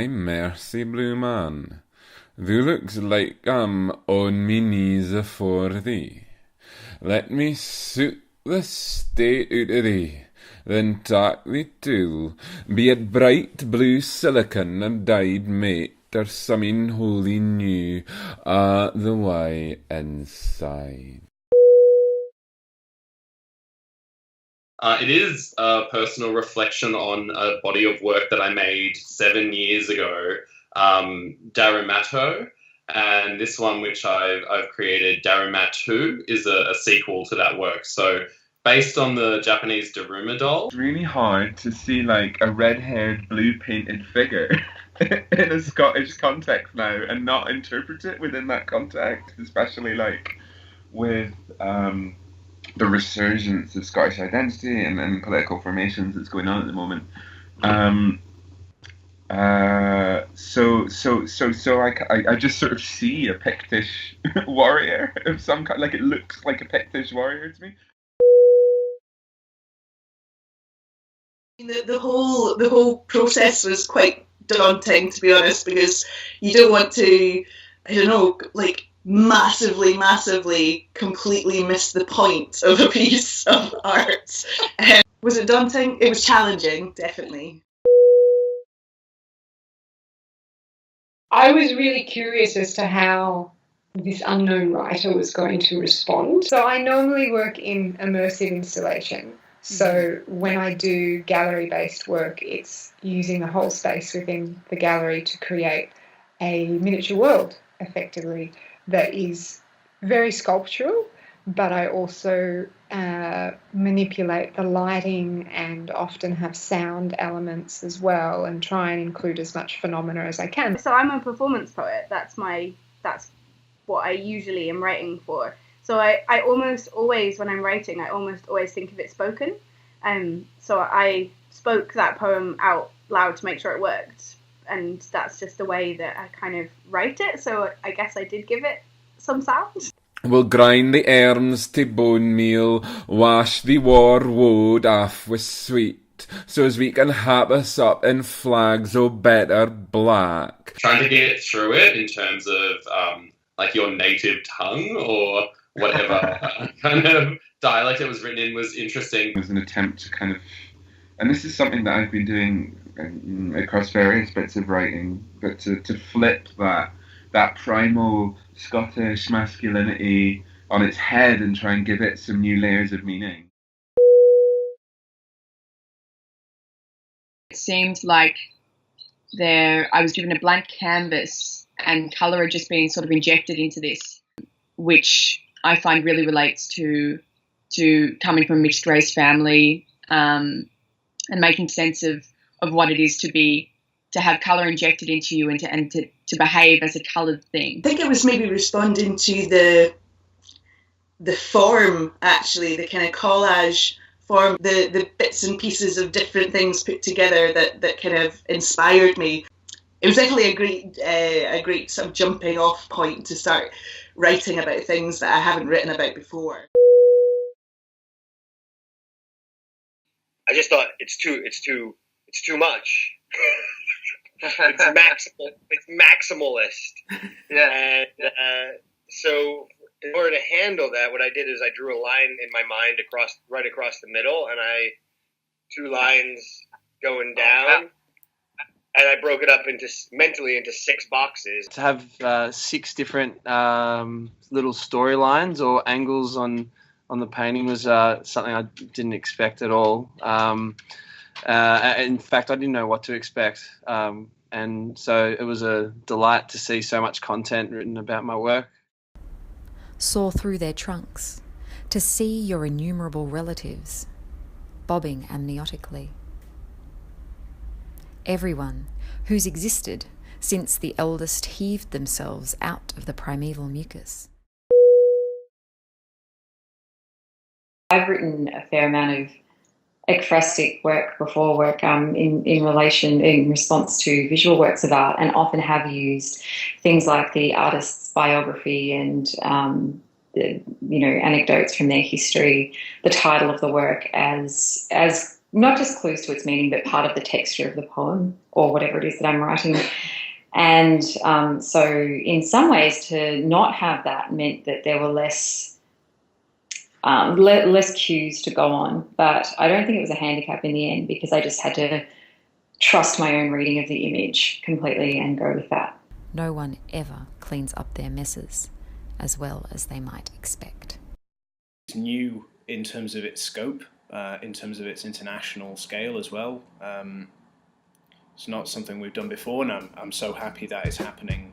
my mercy blue man, thou looks like on me knees afore thee. Let me suit the state out of thee, then tak thee too, be it bright blue silicon and dyed mate, or something wholly new, the way inside. It is a personal reflection on a body of work that I made 7 years ago, Matto, and this one which I've created, Matto, is a sequel to that work. So based on the Japanese Daruma doll. It's really hard to see like a red-haired, blue-painted figure in a Scottish context now and not interpret it within that context, especially like with the resurgence of Scottish identity and political formations that's going on at the moment. So I just sort of see a Pictish warrior of some kind. Like, it looks like a Pictish warrior to me. The whole process was quite daunting, to be honest, because you don't want to, I don't know, like massively completely miss the point of a piece of art. Was it daunting? It was challenging, definitely. I was really curious as to how this unknown writer was going to respond. So I normally work in immersive installation. So when I do gallery-based work, it's using the whole space within the gallery to create a miniature world, effectively, that is very sculptural, but I also manipulate the lighting and often have sound elements as well and try and include as much phenomena as I can. So I'm a performance poet. That's what I usually am writing for. So I almost always, when I'm writing, I almost always think of it spoken. So I spoke that poem out loud to make sure it worked. And that's just the way that I kind of write it. So I guess I did give it some sound. We'll grind the airms to bone meal, wash the war woad off with sweet, so as we can hap us up in flags o' better black. Trying to get through it in terms of like your native tongue or whatever kind of dialect it was written in was interesting. It was an attempt to kind of, and this is something that I've been doing across various bits of writing, but to flip that primal Scottish masculinity on its head and try and give it some new layers of meaning. It seemed like I was given a blank canvas and colour had just been sort of injected into this, which I find really relates to coming from a mixed race family and making sense of what it is to have colour injected into you and to behave as a coloured thing. I think it was maybe responding to the form, actually, the kind of collage form, the bits and pieces of different things put together that kind of inspired me. It was definitely a great sort of jumping off point to start writing about things that I haven't written about before. I just thought it's too much. It's maximalist. Yeah. And so in order to handle that, what I did is I drew a line in my mind right across the middle, and I 2 lines going down, and I broke it up mentally into 6 boxes. To have 6 different little storylines or angles on the painting was something I didn't expect at all. In fact, I didn't know what to expect. And so it was a delight to see so much content written about my work. Saw through their trunks, to see your innumerable relatives, bobbing amniotically. Everyone who's existed since the eldest heaved themselves out of the primeval mucus. I've written a fair amount of ekphrastic work before work in response to visual works of art, and often have used things like the artist's biography and anecdotes from their history, the title of the work as not just clues to its meaning, but part of the texture of the poem or whatever it is that I'm writing. And so in some ways to not have that meant that there were less cues to go on. But I don't think it was a handicap in the end, because I just had to trust my own reading of the image completely and go with that. No one ever cleans up their messes as well as they might expect. It's new in terms of its scope, in terms of its international scale as well. It's not something we've done before, and I'm so happy that it's happening